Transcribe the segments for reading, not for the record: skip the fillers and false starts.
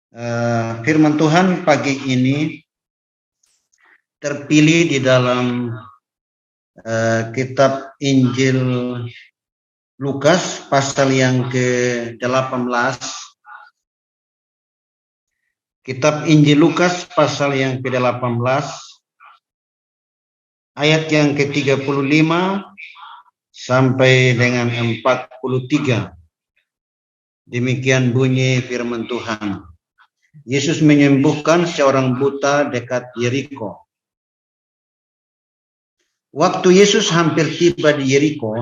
Firman Tuhan pagi ini terpilih di dalam kitab Injil Lukas pasal yang ke-18. Kitab Injil Lukas pasal yang ke-18 ayat yang ke-35 sampai dengan 43. Demikian bunyi firman Tuhan. Yesus menyembuhkan seorang buta dekat Yeriko. Waktu Yesus hampir tiba di Yeriko,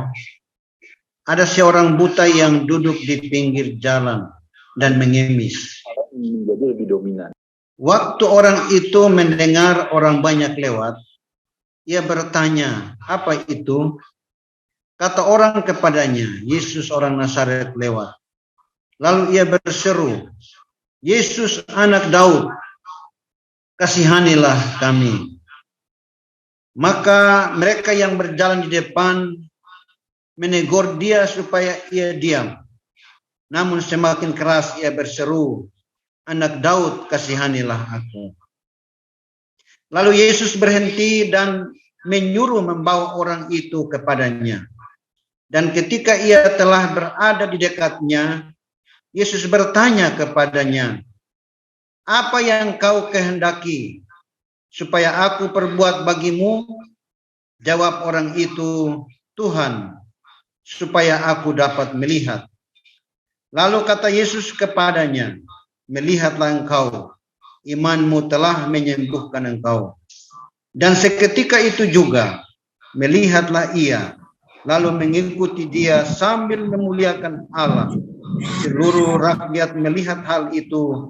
ada seorang buta yang duduk di pinggir jalan dan mengemis. Menjadi lebih dominan. Waktu orang itu mendengar orang banyak lewat, ia bertanya, "Apa itu?" Kata orang kepadanya, "Yesus orang Nazaret lewat." Lalu ia berseru, "Yesus anak Daud, kasihanilah kami." Maka mereka yang berjalan di depan menegur dia supaya ia diam. Namun semakin keras ia berseru, "Anak Daud, kasihanilah aku." Lalu Yesus berhenti dan menyuruh membawa orang itu kepadanya. Dan ketika ia telah berada di dekatnya, Yesus bertanya kepadanya, "Apa yang kau kehendaki supaya aku perbuat bagimu?" Jawab orang itu, "Tuhan, supaya aku dapat melihat." Lalu kata Yesus kepadanya, "Melihatlah engkau, imanmu telah menyembuhkan engkau." Dan seketika itu juga melihatlah ia, lalu mengikuti dia sambil memuliakan Allah. Seluruh rakyat melihat hal itu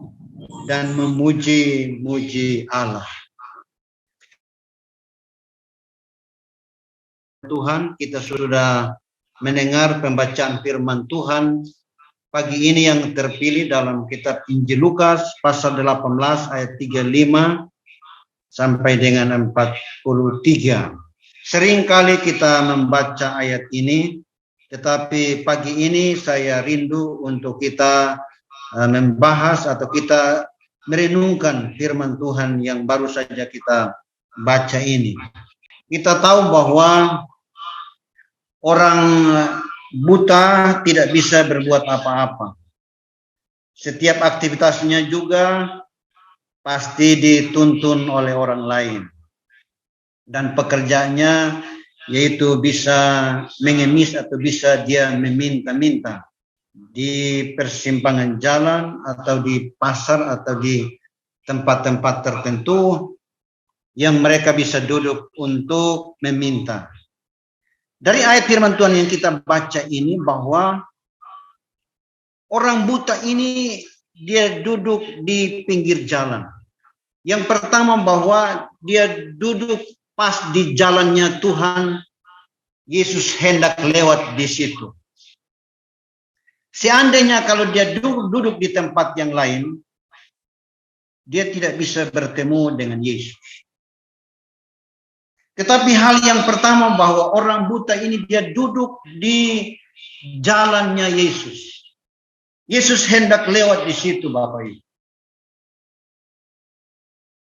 dan memuji-muji Allah. Tuhan, kita sudah mendengar pembacaan firman Tuhan pagi ini yang terpilih dalam kitab Injil Lukas pasal 18 ayat 35 sampai dengan 43. Seringkali kita membaca ayat ini, tetapi pagi ini saya rindu untuk kita membahas atau kita merenungkan firman Tuhan yang baru saja kita baca ini. Kita tahu bahwa orang buta tidak bisa berbuat apa-apa. Setiap aktivitasnya juga pasti dituntun oleh orang lain. Dan pekerjaannya yaitu bisa mengemis atau bisa dia meminta-minta di persimpangan jalan atau di pasar atau di tempat-tempat tertentu yang mereka bisa duduk untuk meminta. Dari ayat firman Tuhan yang kita baca ini bahwa orang buta ini dia duduk di pinggir jalan. Yang pertama bahwa dia duduk pas di jalannya Tuhan, Yesus hendak lewat di situ. Seandainya kalau dia duduk di tempat yang lain, dia tidak bisa bertemu dengan Yesus. Tetapi hal yang pertama bahwa orang buta ini dia duduk di jalannya Yesus. Yesus hendak lewat di situ, Bapak Ibu.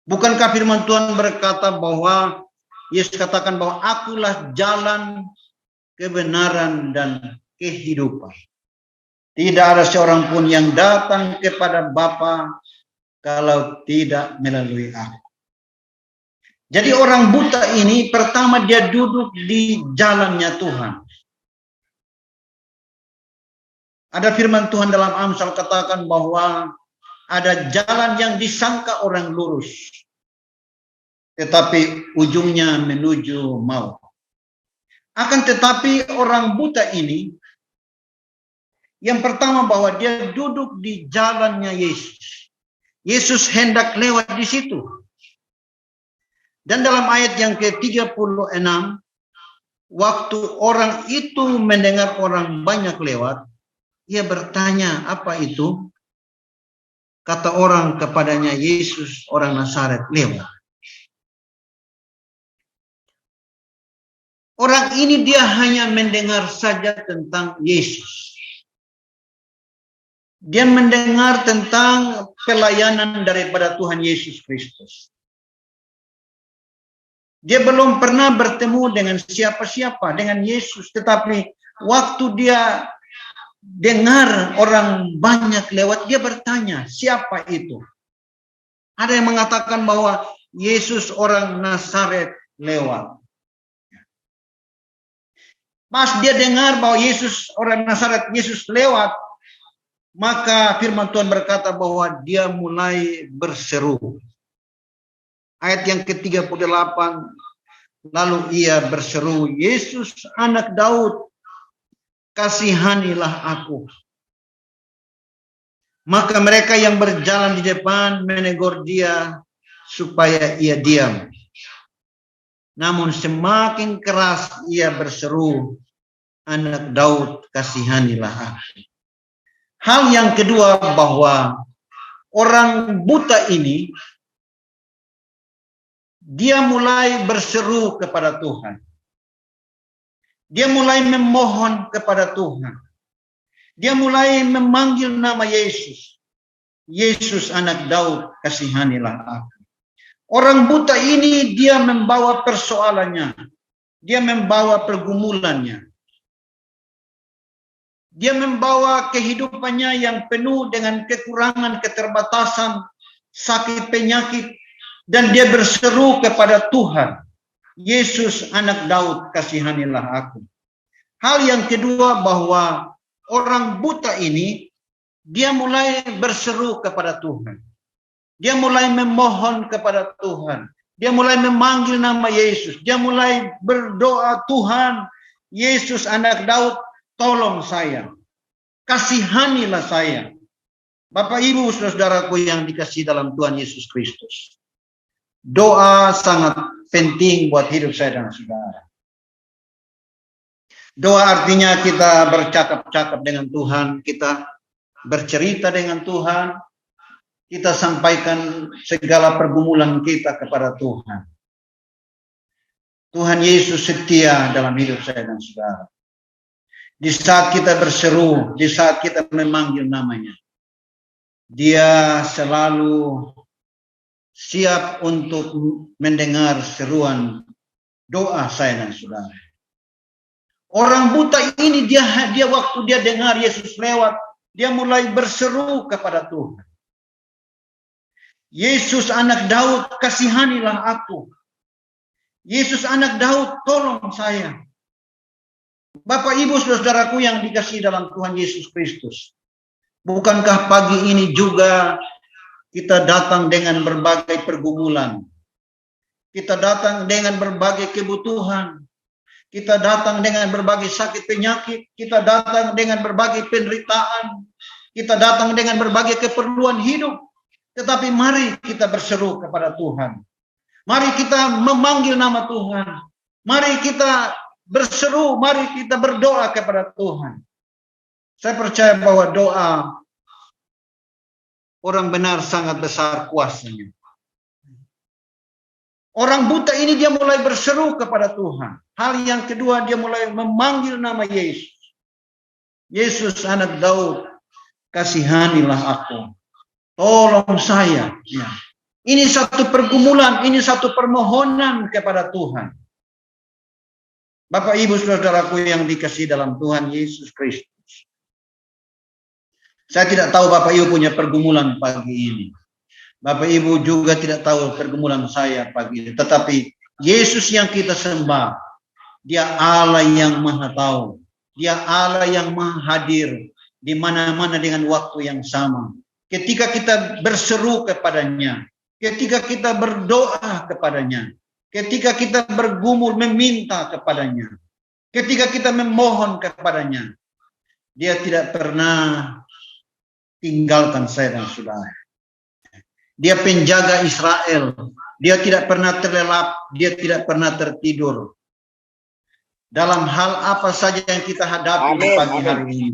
Bukankah firman Tuhan berkata bahwa Yesus katakan bahwa akulah jalan, kebenaran, dan kehidupan. Tidak ada seorang pun yang datang kepada Bapa kalau tidak melalui aku. Jadi orang buta ini pertama dia duduk di jalannya Tuhan. Ada firman Tuhan dalam Amsal katakan bahwa ada jalan yang disangka orang lurus, tetapi ujungnya menuju maut. Akan tetapi orang buta ini, yang pertama bahwa dia duduk di jalannya Yesus. Yesus hendak lewat di situ. Dan dalam ayat yang ke-36, waktu orang itu mendengar orang banyak lewat, ia bertanya, "Apa itu?" Kata orang kepadanya, "Yesus orang Nazaret lewat." Orang ini dia hanya mendengar saja tentang Yesus. Dia mendengar tentang pelayanan daripada Tuhan Yesus Kristus. Dia belum pernah bertemu dengan siapa-siapa, dengan Yesus. Tetapi waktu dia dengar orang banyak lewat, dia bertanya, siapa itu? Ada yang mengatakan bahwa Yesus orang Nazaret lewat. Pas dia dengar bahwa Yesus orang Nazaret, Yesus lewat, maka firman Tuhan berkata bahwa dia mulai berseru. Ayat yang ke-38, lalu ia berseru, Yesus anak Daud, kasihanilah aku. Maka mereka yang berjalan di depan menegur dia supaya ia diam. Namun semakin keras ia berseru, anak Daud, kasihanilah aku. Hal yang kedua, bahwa orang buta ini dia mulai berseru kepada Tuhan. Dia mulai memohon kepada Tuhan. Dia mulai memanggil nama Yesus. Yesus anak Daud, kasihanilah aku. Orang buta ini dia membawa persoalannya. Dia membawa pergumulannya. Dia membawa kehidupannya yang penuh dengan kekurangan, keterbatasan, sakit, penyakit. Dan dia berseru kepada Tuhan. Yesus anak Daud, kasihanilah aku. Hal yang kedua, bahwa orang buta ini dia mulai berseru kepada Tuhan. Dia mulai memohon kepada Tuhan. Dia mulai memanggil nama Yesus. Dia mulai berdoa, Tuhan, Yesus anak Daud, tolong saya. Kasihanilah saya. Bapak Ibu saudaraku yang dikasihi dalam Tuhan Yesus Kristus. Doa sangat penting buat hidup saya dan saudara. Doa artinya kita bercakap-cakap dengan Tuhan, kita bercerita dengan Tuhan, kita sampaikan segala pergumulan kita kepada Tuhan. Tuhan Yesus setia dalam hidup saya dan saudara. Di saat kita berseru, di saat kita memanggil namanya, Dia selalu siap untuk mendengar seruan doa saya dan saudara. Orang buta ini dia waktu dia dengar Yesus lewat, dia mulai berseru kepada Tuhan. Yesus anak Daud, kasihanilah aku. Yesus anak Daud, tolong saya. Bapak Ibu saudaraku yang dikasihi dalam Tuhan Yesus Kristus. Bukankah pagi ini juga kita datang dengan berbagai pergumulan. Kita datang dengan berbagai kebutuhan. Kita datang dengan berbagai sakit penyakit. Kita datang dengan berbagai penderitaan. Kita datang dengan berbagai keperluan hidup. Tetapi mari kita berseru kepada Tuhan. Mari kita memanggil nama Tuhan. Mari kita berseru, mari kita berdoa kepada Tuhan. Saya percaya bahwa doa orang benar sangat besar kuasanya. Orang buta ini dia mulai berseru kepada Tuhan. Hal yang kedua, dia mulai memanggil nama Yesus. Yesus anak Daud, kasihanilah aku. Tolong saya. Ya. Ini satu pergumulan, ini satu permohonan kepada Tuhan. Bapak Ibu saudaraku yang dikasihi dalam Tuhan Yesus Kristus. Saya tidak tahu Bapak Ibu punya pergumulan pagi ini. Bapak Ibu juga tidak tahu pergumulan saya pagi ini. Tetapi Yesus yang kita sembah, Dia Allah yang Maha Tahu. Dia Allah yang Maha Hadir di mana-mana dengan waktu yang sama. Ketika kita berseru kepadanya, ketika kita berdoa kepadanya, ketika kita bergumul meminta kepadanya, ketika kita memohon kepadanya, Dia tidak pernah tinggalkan saya dan saudara. Dia penjaga Israel. Dia tidak pernah terlelap. Dia tidak pernah tertidur. Dalam hal apa saja yang kita hadapi di pagi hari ini,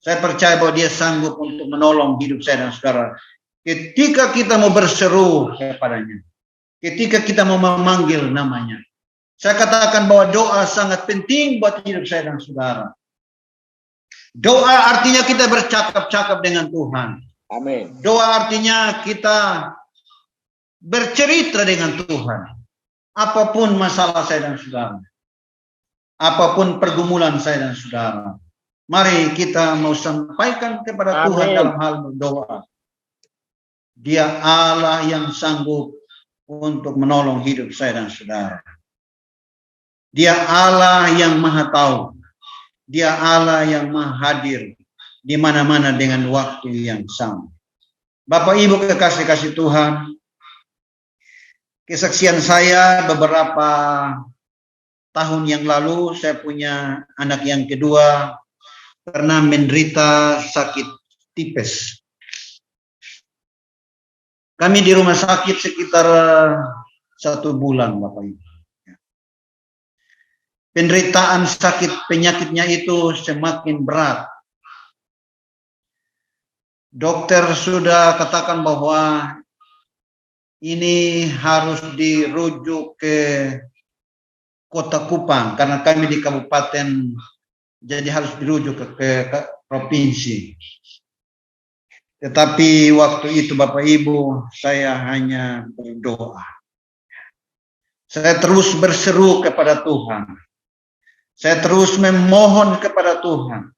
saya percaya bahwa Dia sanggup untuk menolong hidup saya dan saudara. Ketika kita mau berseru kepadanya, ketika kita mau memanggil namanya, saya katakan bahwa doa sangat penting buat hidup saya dan saudara. Doa artinya kita bercakap-cakap dengan Tuhan. Amin. Doa artinya kita bercerita dengan Tuhan. Apapun masalah saya dan saudara. Apapun pergumulan saya dan saudara. Mari kita mau sampaikan kepada Tuhan Amin. dalam hal berdoa. Dia Allah yang sanggup untuk menolong hidup saya dan saudara. Dia Allah yang maha tahu. Dia Allah yang maha hadir di mana-mana dengan waktu yang sama. Bapak Ibu kekasih-kasih Tuhan, kesaksian saya beberapa tahun yang lalu, saya punya anak yang kedua pernah menderita sakit tipes. Kami di rumah sakit sekitar 1 bulan, Bapak Ibu. Penderitaan sakit penyakitnya itu semakin berat. Dokter sudah katakan bahwa ini harus dirujuk ke Kota Kupang karena kami di kabupaten, jadi harus dirujuk ke provinsi. Tetapi waktu itu Bapak Ibu, saya hanya berdoa. Saya terus berseru kepada Tuhan. Saya terus memohon kepada Tuhan.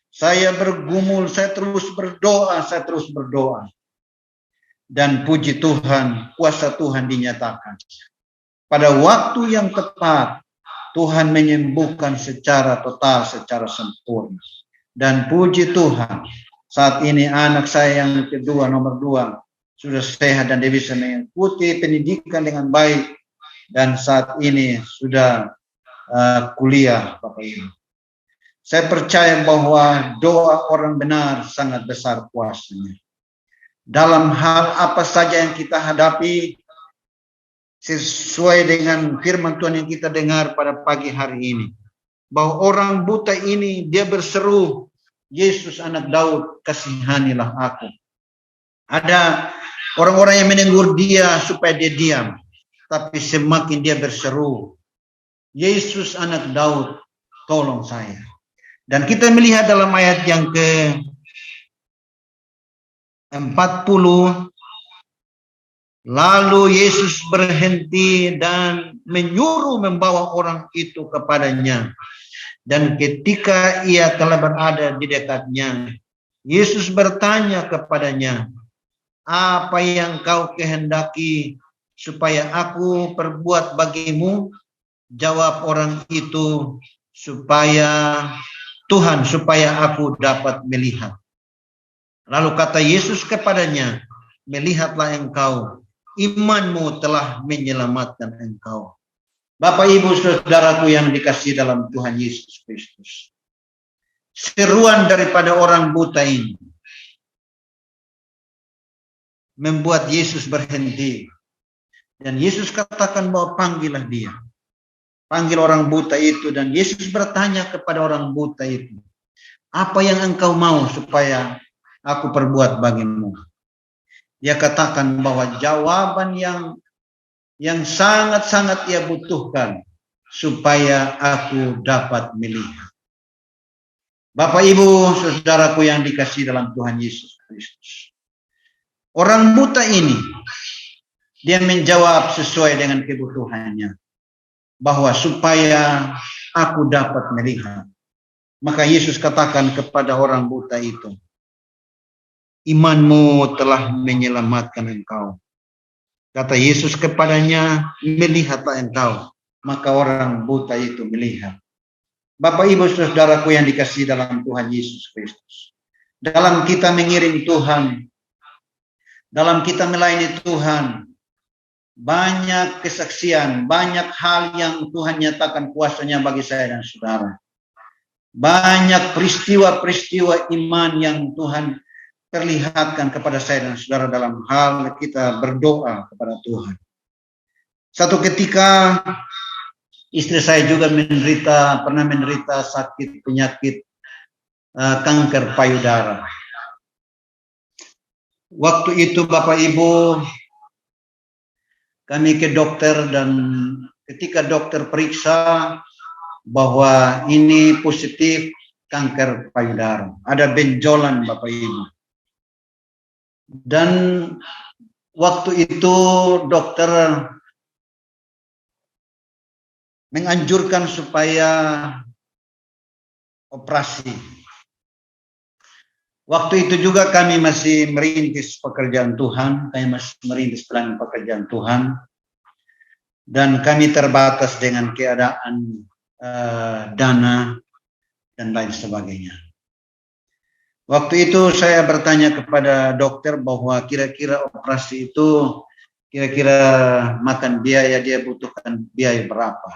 Saya bergumul, saya terus berdoa. Dan puji Tuhan, kuasa Tuhan dinyatakan. Pada waktu yang tepat, Tuhan menyembuhkan secara total, secara sempurna. Dan puji Tuhan, saat ini anak saya yang kedua, nomor 2, sudah sehat dan dia bisa mengikuti pendidikan dengan baik. Dan saat ini sudah kuliah, Bapak Ibu. Saya percaya bahwa doa orang benar sangat besar kuasanya. Dalam hal apa saja yang kita hadapi, sesuai dengan firman Tuhan yang kita dengar pada pagi hari ini, bahwa orang buta ini dia berseru, Yesus anak Daud, kasihanilah aku. Ada orang-orang yang menegur dia supaya dia diam, tapi semakin dia berseru, Yesus anak Daud, tolong saya. Dan kita melihat dalam ayat yang ke-40, lalu Yesus berhenti dan menyuruh membawa orang itu kepadanya. Dan ketika ia telah berada di dekatnya, Yesus bertanya kepadanya, apa yang kau kehendaki supaya aku perbuat bagimu? Jawab orang itu, supaya aku dapat melihat. Lalu kata Yesus kepadanya, melihatlah engkau, imanmu telah menyelamatkan engkau. Bapak Ibu saudaraku yang dikasihi dalam Tuhan Yesus Kristus, seruan daripada orang buta ini membuat Yesus berhenti. Dan Yesus katakan bahwa panggillah dia. Panggil orang buta itu, dan Yesus bertanya kepada orang buta itu, apa yang engkau mau supaya aku perbuat bagimu? Dia katakan bahwa jawaban yang sangat-sangat ia butuhkan, supaya aku dapat melihat. Bapak Ibu saudaraku yang dikasihi dalam Tuhan Yesus Kristus, orang buta ini dia menjawab sesuai dengan kebutuhannya, bahwa supaya aku dapat melihat. Maka Yesus katakan kepada orang buta itu, imanmu telah menyelamatkan engkau. Kata Yesus kepadanya, melihatlah engkau. Maka orang buta itu melihat. Bapak Ibu saudaraku yang dikasihi dalam Tuhan Yesus Kristus, dalam kita mengiring Tuhan, dalam kita melayani Tuhan, banyak kesaksian, banyak hal yang Tuhan nyatakan kuasanya bagi saya dan saudara. Banyak peristiwa-peristiwa iman yang Tuhan perlihatkan kepada saya dan saudara dalam hal kita berdoa kepada Tuhan. Satu ketika istri saya juga pernah menderita sakit penyakit kanker payudara. Waktu itu Bapak Ibu, kami ke dokter, dan ketika dokter periksa bahwa ini positif kanker payudara. Ada benjolan Bapak Ibu. Dan waktu itu dokter menganjurkan supaya operasi. Waktu itu juga kami masih merintis pekerjaan Tuhan, kami masih merintis pelayanan pekerjaan Tuhan, dan kami terbatas dengan keadaan dana dan lain sebagainya. Waktu itu saya bertanya kepada dokter bahwa kira-kira operasi itu kira-kira makan biaya, dia butuhkan biaya berapa.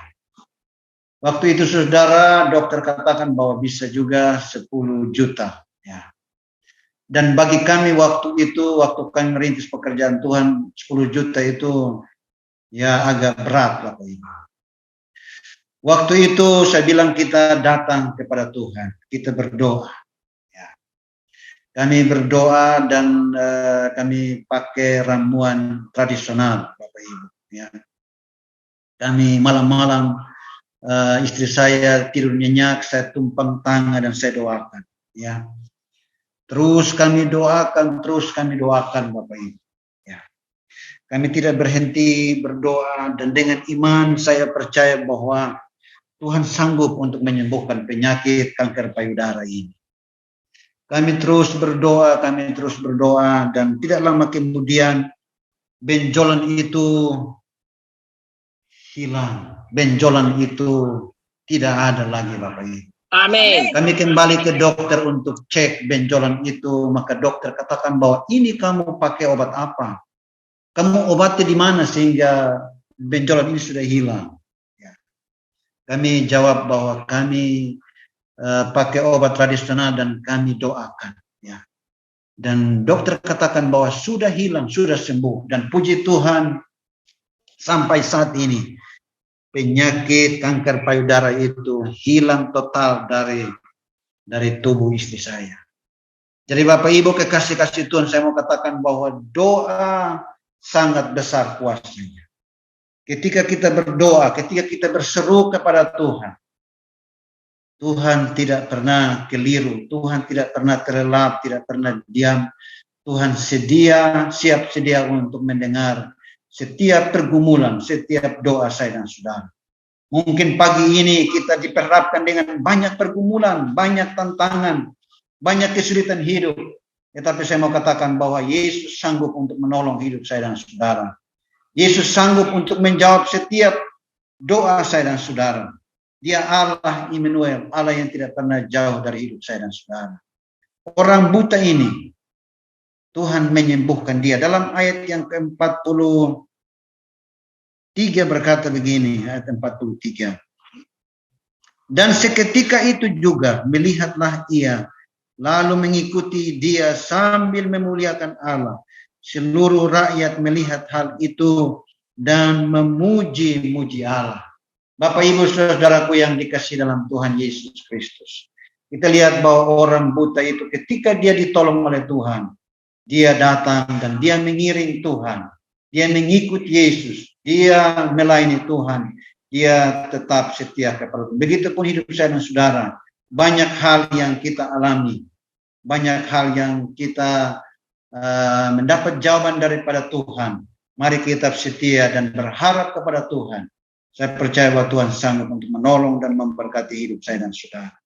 Waktu itu saudara, dokter katakan bahwa bisa juga 10 juta. Ya. Dan bagi kami waktu itu, waktu kami merintis pekerjaan Tuhan, 10 juta itu ya agak berat Bapak Ibu. Waktu itu saya bilang kita datang kepada Tuhan, kita berdoa. Kami berdoa dan kami pakai ramuan tradisional, Bapak Ibu. Ya. Kami malam-malam istri saya tidur nyenyak, saya tumpang tangan dan saya doakan. Ya. Terus kami doakan Bapak Ibu. Ya. Kami tidak berhenti berdoa dan dengan iman saya percaya bahwa Tuhan sanggup untuk menyembuhkan penyakit kanker payudara ini. Kami terus berdoa dan tidak lama kemudian benjolan itu hilang. Benjolan itu tidak ada lagi Bapak Ibu. Amin. Kami kembali ke dokter untuk cek benjolan itu, maka dokter katakan bahwa ini kamu pakai obat apa? Kamu obatnya di mana sehingga benjolan ini sudah hilang? Ya. Kami jawab bahwa kami pakai obat tradisional dan kami doakan, ya. Dan dokter katakan bahwa sudah hilang, sudah sembuh, dan puji Tuhan sampai saat ini penyakit kanker payudara itu hilang total dari tubuh istri saya. Jadi Bapak Ibu kekasih-kasih Tuhan, saya mau katakan bahwa doa sangat besar kuasanya. Ketika kita berdoa, ketika kita berseru kepada Tuhan, Tuhan tidak pernah keliru, Tuhan tidak pernah terlelap, tidak pernah diam. Tuhan siap sedia untuk mendengar setiap pergumulan, setiap doa saya dan saudara. Mungkin pagi ini kita diperhadapkan dengan banyak pergumulan, banyak tantangan, banyak kesulitan hidup. Tetapi saya mau katakan bahwa Yesus sanggup untuk menolong hidup saya dan saudara. Yesus sanggup untuk menjawab setiap doa saya dan saudara. Dia Allah Immanuel, Allah yang tidak pernah jauh dari hidup saya dan saudara. Orang buta ini, Tuhan menyembuhkan dia. Dalam ayat yang ke-43 berkata begini, ayat 43. Dan seketika itu juga melihatlah ia, lalu mengikuti dia sambil memuliakan Allah. Seluruh rakyat melihat hal itu dan memuji-muji Allah. Bapak Ibu saudaraku yang dikasihi dalam Tuhan Yesus Kristus. Kita lihat bahwa orang buta itu ketika dia ditolong oleh Tuhan, dia datang dan dia mengiring Tuhan. Dia mengikut Yesus. Dia melayani Tuhan. Dia tetap setia kepada Tuhan. Begitupun hidup saya dan saudara. Banyak hal yang kita alami. Banyak hal yang kita mendapat jawaban daripada Tuhan. Mari kita setia dan berharap kepada Tuhan. Saya percaya bahwa Tuhan sanggup untuk menolong dan memberkati hidup saya dan saudara.